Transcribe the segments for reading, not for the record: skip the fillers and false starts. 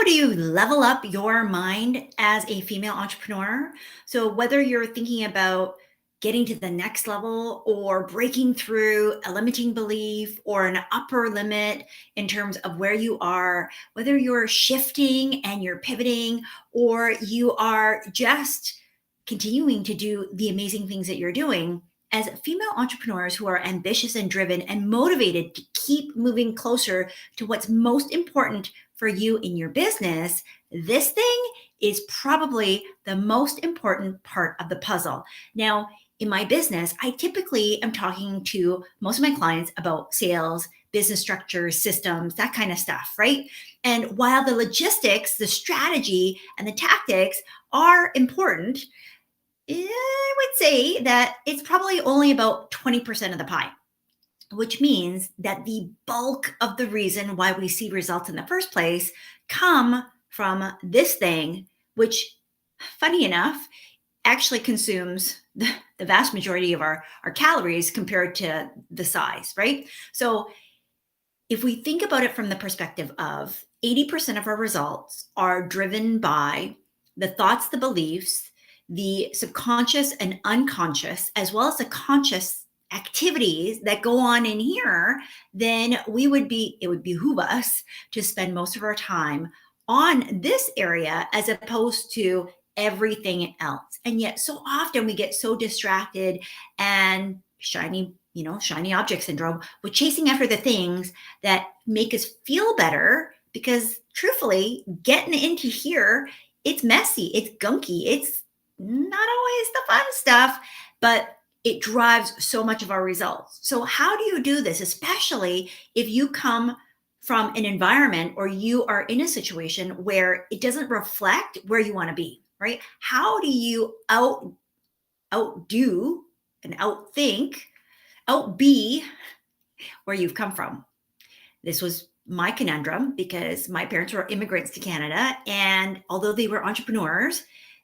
How do you level up your mind as a female entrepreneur? So, whether you're thinking about getting to the next level or breaking through a limiting belief or an upper limit in terms of where you are, whether you're shifting and you're pivoting or you are just continuing to do the amazing things that you're doing, as female entrepreneurs who are ambitious and driven and motivated to keep moving closer to what's most important for you in your business, this thing is probably the most important part of the puzzle. Now, in my business, I typically am talking to most of my clients about sales, business structures, systems, that kind of stuff, right? And while the logistics, the strategy, and the tactics are important, I would say that it's probably only about 20% of the pie, which means that the bulk of the reason why we see results in the first place come from this thing, which, funny enough, actually consumes the vast majority of our calories compared to the size, right? So if we think about it from the perspective of 80% of our results are driven by the thoughts, the beliefs, the subconscious and unconscious, as well as the conscious activities that go on in here, then it would behoove us to spend most of our time on this area as opposed to everything else. And yet so often we get so distracted and shiny object syndrome with chasing after the things that make us feel better, because truthfully, getting into here, it's messy, it's gunky, it's not always the fun stuff, but it drives so much of our results. So how do you do this, especially if you come from an environment or you are in a situation where it doesn't reflect where you want to be, right? How do you outdo and outbe where you've come from? This was my conundrum because my parents were immigrants to Canada. And although they were entrepreneurs,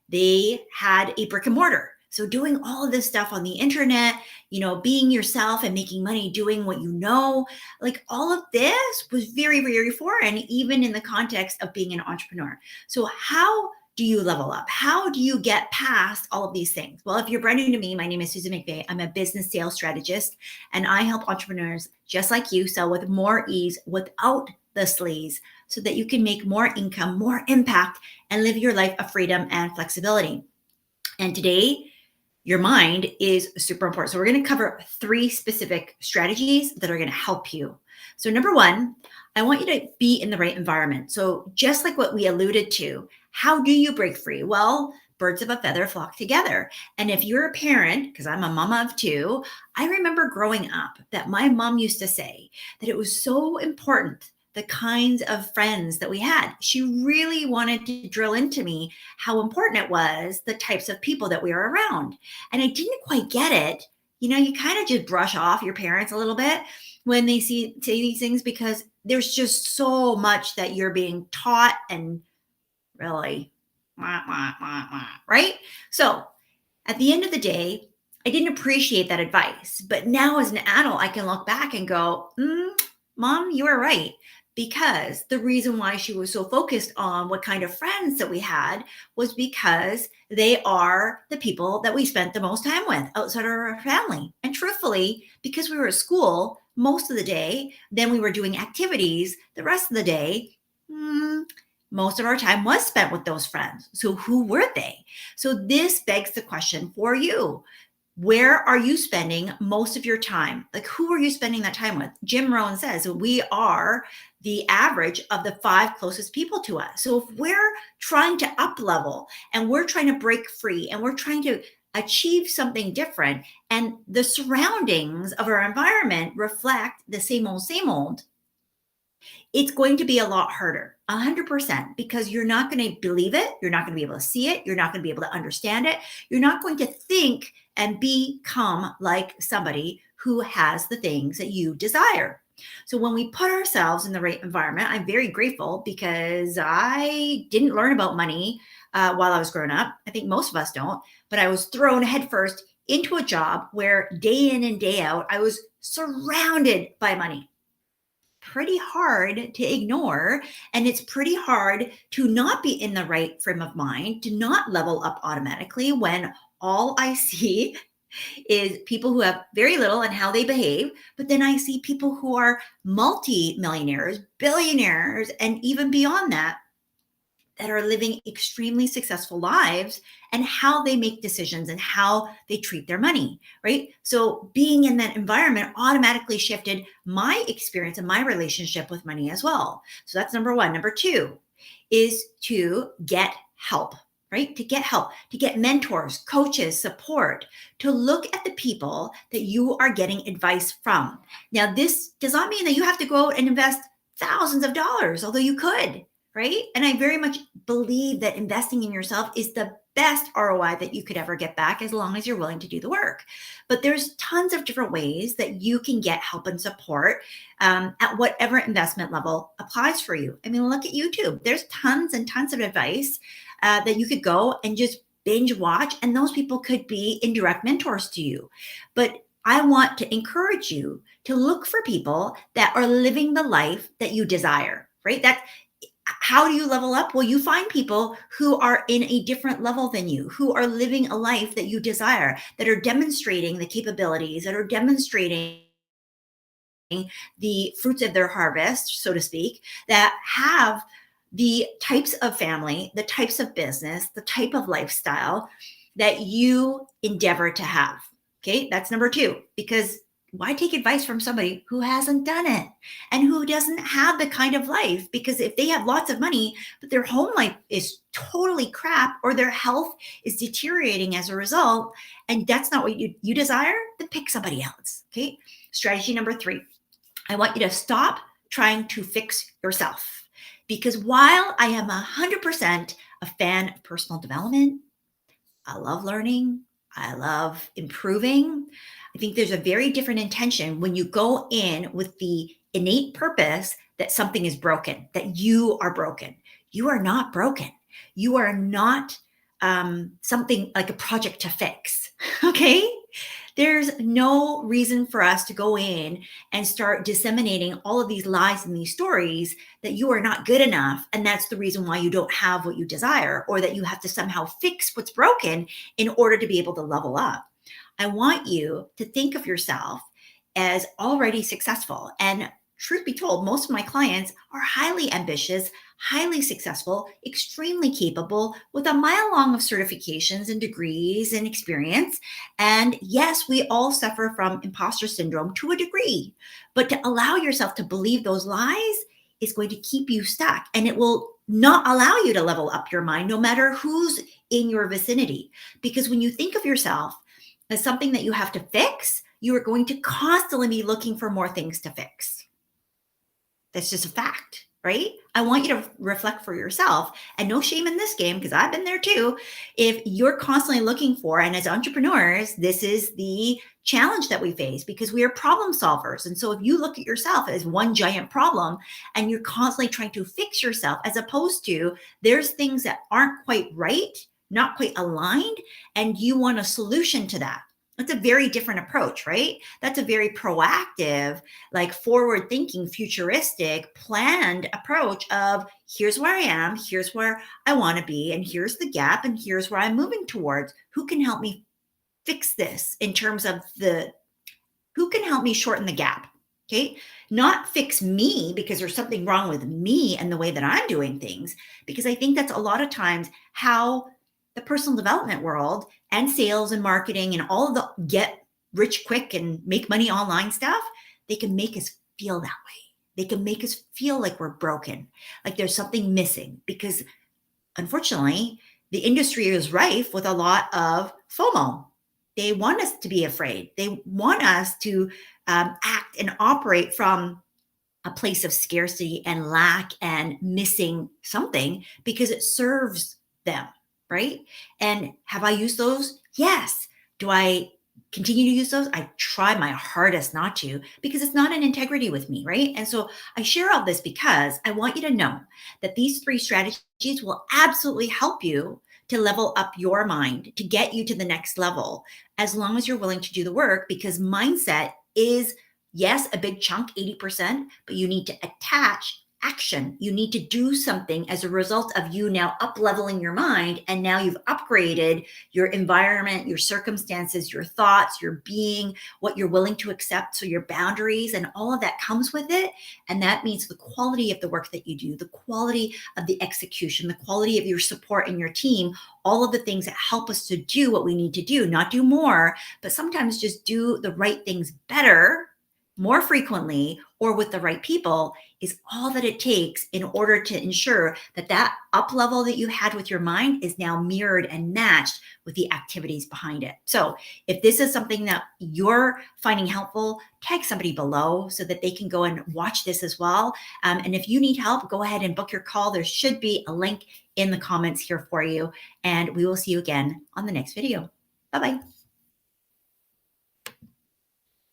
they had a brick and mortar. So doing all of this stuff on the internet, being yourself and making money, doing what you know, like all of this was very, very foreign, even in the context of being an entrepreneur. So how do you level up? How do you get past all of these things? Well, if you're brand new to me, my name is Susan McVeigh. I'm a business sales strategist, and I help entrepreneurs just like you sell with more ease without the sleaze so that you can make more income, more impact, and live your life of freedom and flexibility. And today, your mind is super important. So we're going to cover 3 specific strategies that are going to help you. So number 1, I want you to be in the right environment. So just like what we alluded to, how do you break free? Well, birds of a feather flock together. And if you're a parent, because I'm a mama of 2, I remember growing up that my mom used to say that it was so important, the kinds of friends that we had. She really wanted to drill into me how important it was, the types of people that we were around. And I didn't quite get it. You kind of just brush off your parents a little bit when they say these things, because there's just so much that you're being taught and really, right? So at the end of the day, I didn't appreciate that advice. But now as an adult, I can look back and go, Mom, you were right. Because the reason why she was so focused on what kind of friends that we had was because they are the people that we spent the most time with outside of our family. And truthfully, because we were at school most of the day, then we were doing activities the rest of the day, most of our time was spent with those friends. So who were they? So this begs the question for you. Where are you spending most of your time? Like, who are you spending that time with? Jim Rohn says we are the average of the 5 closest people to us. So if we're trying to up level and we're trying to break free and we're trying to achieve something different, and the surroundings of our environment reflect the same old, it's going to be a lot harder, 100%, because you're not going to believe it. You're not going to be able to see it. You're not going to be able to understand it. You're not going to think and become like somebody who has the things that you desire. So when we put ourselves in the right environment, I'm very grateful because I didn't learn about money while I was growing up. I think most of us don't, but I was thrown headfirst into a job where day in and day out, I was surrounded by money. pretty hard to ignore. And it's pretty hard to not be in the right frame of mind, to not level up automatically when all I see is people who have very little and how they behave. But then I see people who are multi-millionaires, billionaires, and even beyond that are living extremely successful lives and how they make decisions and how they treat their money, right? So being in that environment automatically shifted my experience and my relationship with money as well. So that's number one. Number two is to get help, right? To get help, to get mentors, coaches, support, to look at the people that you are getting advice from. Now, this does not mean that you have to go out and invest thousands of dollars, although you could, right? And I very much believe that investing in yourself is the best ROI that you could ever get back as long as you're willing to do the work. But there's tons of different ways that you can get help and support at whatever investment level applies for you. I mean, look at YouTube. There's tons and tons of advice that you could go and just binge watch, and those people could be indirect mentors to you. But I want to encourage you to look for people that are living the life that you desire, right? How do you level up? Well, you find people who are in a different level than you, who are living a life that you desire, that are demonstrating the capabilities, that are demonstrating the fruits of their harvest, so to speak, that have the types of family, the types of business, the type of lifestyle that you endeavor to have. Okay, that's number two, because why take advice from somebody who hasn't done it and who doesn't have the kind of life? Because if they have lots of money, but their home life is totally crap or their health is deteriorating as a result, and that's not what you desire, then pick somebody else. Okay. Strategy number three, I want you to stop trying to fix yourself. Because while I am 100% a fan of personal development, I love learning, I love improving. I think there's a very different intention when you go in with the innate purpose that something is broken, that you are broken. You are not broken. You are not something like a project to fix. Okay. There's no reason for us to go in and start disseminating all of these lies and these stories that you are not good enough. And that's the reason why you don't have what you desire, or that you have to somehow fix what's broken in order to be able to level up. I want you to think of yourself as already successful. And truth be told, most of my clients are highly ambitious, highly successful, extremely capable, with a mile long of certifications and degrees and experience. And yes, we all suffer from imposter syndrome to a degree, but to allow yourself to believe those lies is going to keep you stuck, and it will not allow you to level up your mind, no matter who's in your vicinity. Because when you think of yourself as something that you have to fix, you are going to constantly be looking for more things to fix. That's just a fact, right? I want you to reflect for yourself, and no shame in this game, because I've been there too. If you're constantly looking for, and as entrepreneurs, this is the challenge that we face because we are problem solvers. And so if you look at yourself as one giant problem and you're constantly trying to fix yourself, as opposed to there's things that aren't quite right, not quite aligned, and you want a solution to that. That's a very different approach, right? That's a very proactive, like forward thinking, futuristic, planned approach of here's where I am, here's where I want to be, and here's the gap, and here's where I'm moving towards. Who can help me fix this in terms of who can help me shorten the gap? Okay. Not fix me because there's something wrong with me and the way that I'm doing things, because I think that's a lot of times how the personal development world and sales and marketing and all of the get rich quick and make money online stuff, they can make us feel that way. They can make us feel like we're broken, like there's something missing, because unfortunately, the industry is rife with a lot of FOMO. They want us to be afraid. They want us to act and operate from a place of scarcity and lack and missing something because it serves them, right? And have I used those? Yes. Do I continue to use those? I try my hardest not to, because it's not in integrity with me, right? And so I share all this because I want you to know that these 3 strategies will absolutely help you to level up your mind, to get you to the next level, as long as you're willing to do the work, because mindset is Yes, a big chunk, 80%, but you need to attach action. You need to do something as a result of you now up leveling your mind. And now you've upgraded your environment, your circumstances, your thoughts, your being, what you're willing to accept. So your boundaries and all of that comes with it. And that means the quality of the work that you do, the quality of the execution, the quality of your support and your team, all of the things that help us to do what we need to do, not do more, but sometimes just do the right things better, more frequently, or with the right people, is all that it takes in order to ensure that that up level that you had with your mind is now mirrored and matched with the activities behind it. So if this is something that you're finding helpful, tag somebody below so that they can go and watch this as well. And if you need help, go ahead and book your call. There should be a link in the comments here for you. And we will see you again on the next video. Bye-bye.